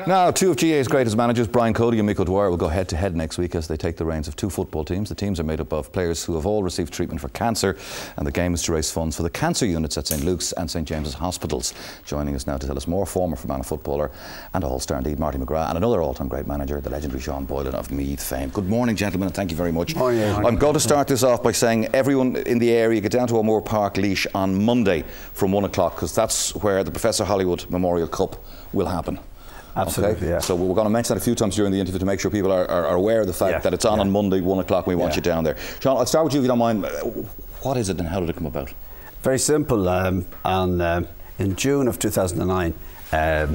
Now, two of GA's greatest managers, Cody and Mick O'Dwyer, will go head-to-head next week as they take the reins of two football teams. The teams are made up of players who have all received treatment for cancer, and the game is to raise funds for the cancer units at St Luke's and St James's hospitals. Joining us now to tell us more, former Fermanagh footballer and all-star indeed, Marty McGrath, and another all-time great manager, the legendary Sean Boylan of Meath fame. Good morning, gentlemen, and thank you very much. I'm going to start this off by saying everyone in the area get down to O'Moore Park Laois on Monday from 1 o'clock, because that's where the Professor Hollywood Memorial Cup will happen. Absolutely, okay? yeah. So we're going to mention that a few times during the interview to make sure people are aware of the fact that it's on Monday, 1 o'clock, and we want you down there. Sean, I'll start with you if you don't mind. What is it and how did it come about? Very simple. In June of 2009, a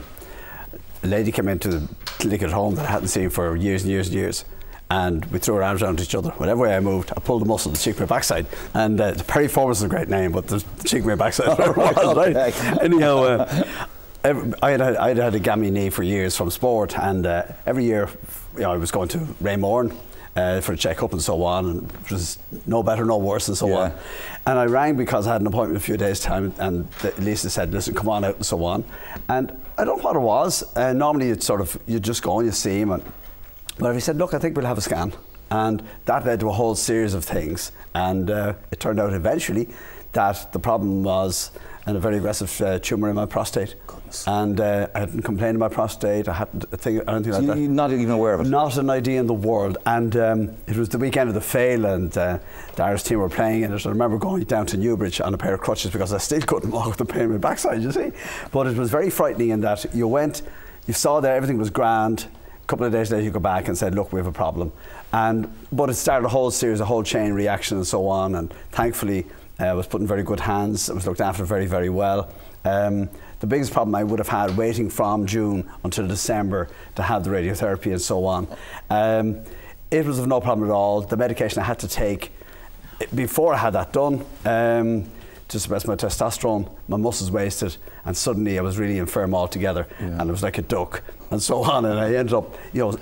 lady came into the clinic at home that I hadn't seen for years and years and years. And we threw our arms around each other. Whatever way I moved, I pulled the muscle, the cheek of my backside. And Perry Foreman is a great name, but the cheek of my backside. Anyhow, I had a gammy knee for years from sport, and every year I was going to Raymorn for a check-up and so on, and it was no better, no worse, and so on. And I rang because I had an appointment in a few days' time, and Lisa said, listen, come on out and so on. And I don't know what it was. Normally you just go and you see him, but he said, look, I think we'll have a scan. And that led to a whole series of things, and it turned out eventually that the problem was a very aggressive tumour in my prostate. Goodness. And I hadn't complained of my prostate, I hadn't anything like that. You're not even aware of it? Not an idea in the world. And it was the weekend of the Fail, and the Irish team were playing in it. I remember going down to Newbridge on a pair of crutches because I still couldn't walk with the pain in my backside, you see. But it was very frightening in that you saw there everything was grand. A couple of days later you go back and said, look, we have a problem. But it started a whole series, a whole chain reaction and so on, and thankfully I was put in very good hands. I was looked after very, very well. The biggest problem I would have had waiting from June until December to have the radiotherapy and so on. It was of no problem at all. The medication I had to take before I had that done to suppress my testosterone, my muscles wasted, and suddenly I was really infirm altogether, and I was like a duck and so on. And I ended up,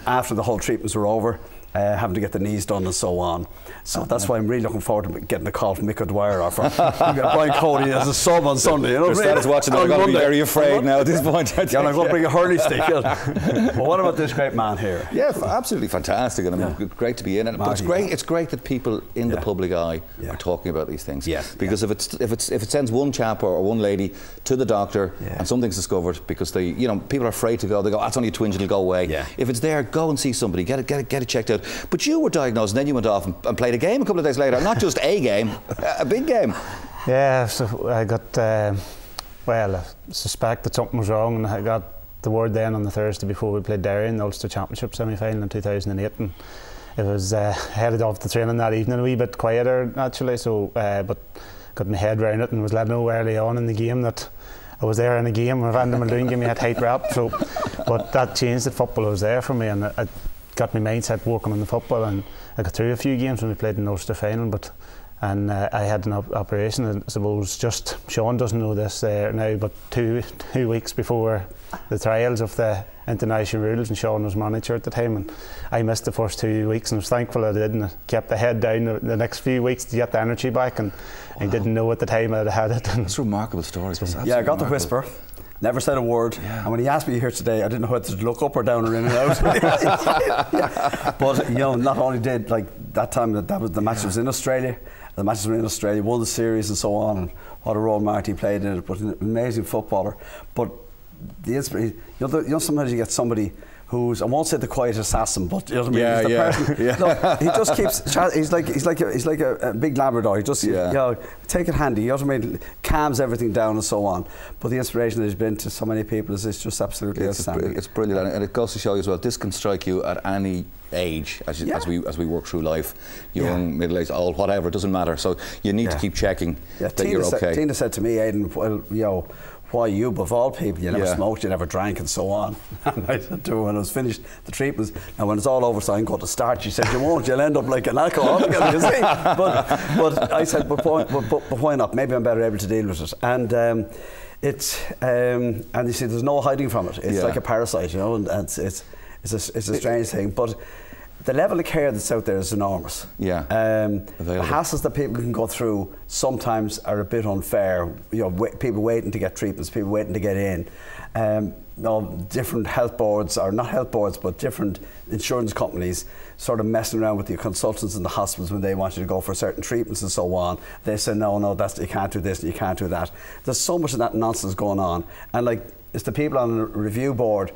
after the whole treatments were over, having to get the knees done and so on. So that's why I'm really looking forward to getting a call from Mick O'Dwyer or from Brian Cody as a sub on Sunday. You know what I mean? Watching that, I'm going to be very afraid now at this point. I'm going to bring a hurley stick. But what about this great man here? Yeah, absolutely fantastic, and I mean, great to be in it. But it's great that people in the public eye are talking about these things. Yes. Because if it sends one chap or one lady to the doctor and something's discovered, because people are afraid to go. They go, that's only a twinge, it'll go away. Yeah. If it's there, go and see somebody, get it checked out. But you were diagnosed, and then you went off and played a game a couple of days later. Not just a game, a big game. Yeah, so I got, I suspected something was wrong, and I got the word then on the Thursday before we played Derry in the Ulster Championship semi-final in 2008, and it was headed off the training that evening a wee bit quieter actually, so but got my head around it and was letting know early on in the game that I was there in a game where Randy Muldoon gave me a tight rap, so but that changed it. Football was there for me, and I got my mindset working on the football, and I got through a few games when we played in the Ulster final, and I had an operation, and I suppose just Sean doesn't know this now, but two weeks before the trials of the international rules, and Sean was manager at the time, and I missed the first 2 weeks, and I was thankful I did, and I kept the head down the next few weeks to get the energy back, and I didn't know at the time I'd had it. That's a remarkable story. I got the whisper. Never said a word, and when he asked me here today, I didn't know whether to look up or down or in and out. But not only did that time that was the match was in Australia, the matches were in Australia, won the series and so on, and what a role Marty played in it. But an amazing footballer. But the inspiration, sometimes you get somebody who's, I won't say the quiet assassin, but you know what I mean? He's the person, look, he just keeps, he's like a big Labrador. He just, take it handy, you know what I mean? Calms everything down and so on. But the inspiration that he's been to so many people is just absolutely outstanding. It's brilliant, and it goes to show you as well, this can strike you at any age as we work through life, young, middle-aged, old, whatever, it doesn't matter. So you need to keep checking that you're okay. Tina said to me, Aidan, well, why you, of all people, you never smoked, you never drank and so on. And I said to her when I was finished the treatments, now when it's all over so I can go to start, she said, you won't, you'll end up like an alcoholic, you see. But I said, but why not? Maybe I'm better able to deal with it. And and you see, there's no hiding from it. It's like a parasite, and it's a strange thing. But the level of care that's out there is enormous. The hassles that people can go through sometimes are a bit unfair. People waiting to get treatments, people waiting to get in. different health boards, or not health boards, but different insurance companies sort of messing around with the consultants in the hospitals when they wanted to go for certain treatments and so on. They say, no, you can't do this and you can't do that. There's so much of that nonsense going on. And like, it's the people on the review board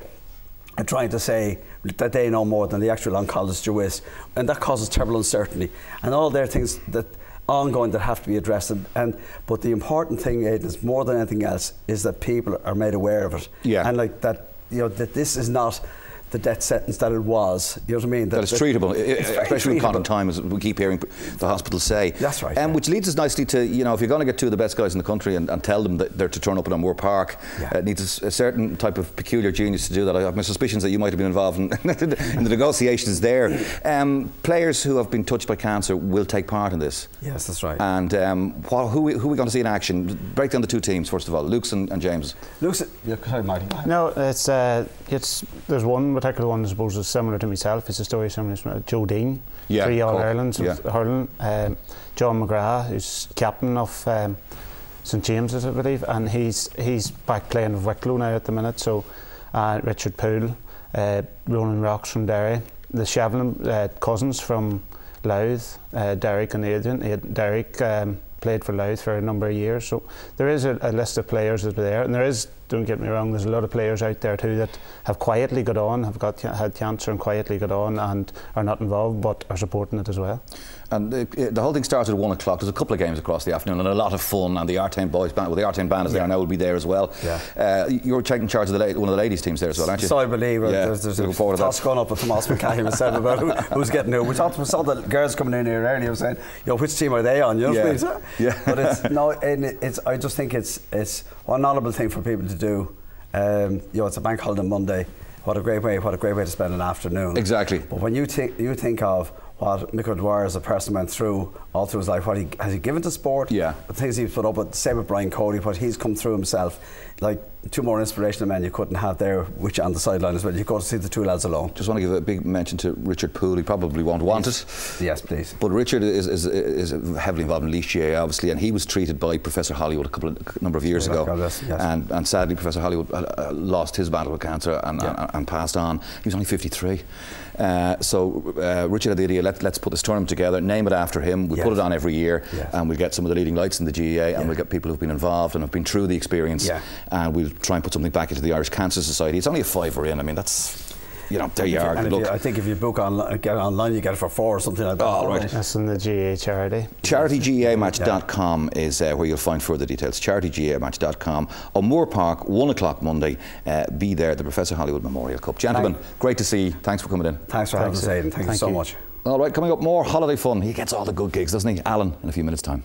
are trying to say that they know more than the actual oncologist is, and that causes terrible uncertainty. And all their things that ongoing that have to be addressed, but the important thing, Aidan, is more than anything else, is that people are made aware of it. Yeah. And like that, that this is not the death sentence that it was. You know what I mean? That it's treatable, especially in contact time, as we keep hearing the hospitals say. That's right. Which leads us nicely to, if you're going to get two of the best guys in the country and tell them that they're to turn up at Moore Park, it needs a certain type of peculiar genius to do that. I have my suspicions that you might have been involved in the negotiations there. Players who have been touched by cancer will take part in this. Yes, that's right. And who are we going to see in action? Break down the two teams first of all, Luke's and James. Luke's, sorry, Marty. No, it's there's one particular one, I suppose, is similar to myself. It's a story similar to Joe Dean, 3 All-Irelands of hurling. John McGrath, who's captain of St James's, I believe, and he's back playing with Wicklow now at the minute. So Richard Poole, Ronan Rocks from Derry, the Shevlin cousins from Louth, Derek and Adrian. Derek played for Louth for a number of years. So there is a list of players that are there, and there is, don't get me wrong, there's a lot of players out there too that have quietly got on, had cancer and quietly got on and are not involved but are supporting it as well. And the whole thing started at 1 o'clock. There's a couple of games across the afternoon and a lot of fun, and the Artane boys band, well, the Artane band is there now, will be there as well. You're taking charge of one of the ladies' teams there as well, aren't you? So I believe there's a toss going up with Tomas McCahey himself about who's getting who. We saw the girls coming in here earlier saying, which team are they on? You know what I mean? Yeah. But I just think it's one honourable thing for people to do. It's a bank holiday Monday. What a great way to spend an afternoon. Exactly. But when you think of what Mick O'Dwyer as a person went through all through his life, what has he given to sport, the things he's put up with, same with Brian Cody, what he's come through himself, like two more inspirational men you couldn't have there, which on the sideline as well. You go to see the two lads alone. Just want to give a big mention to Richard Poole. He probably won't want it. Yes, please. But Richard is heavily involved in Laois GA, obviously, and he was treated by Professor Hollywood a number of years ago. And sadly, Professor Hollywood lost his battle with cancer and passed on. He was only 53. So Richard had the idea, let's put this tournament together, name it after him, we'll put it on every year, and we'll get some of the leading lights in the GAA, and we'll get people who've been involved and have been through the experience, and we'll try and put something back into the Irish Cancer Society. It's only a £5 in, I mean, that's, there you are. I think if you book get it online, you get it for £4 or something like that. Oh, right. That's in the GAA charity. CharityGAAmatch.com is where you'll find further details. CharityGAAmatch.com. On Moore Park, 1 o'clock Monday. Be there, the Professor Hollywood Memorial Cup. Gentlemen, great to see you. Thanks for coming in. Thanks for having us, Aidan. Thank you so much. All right, coming up, more holiday fun. He gets all the good gigs, doesn't he? Alan, in a few minutes' time.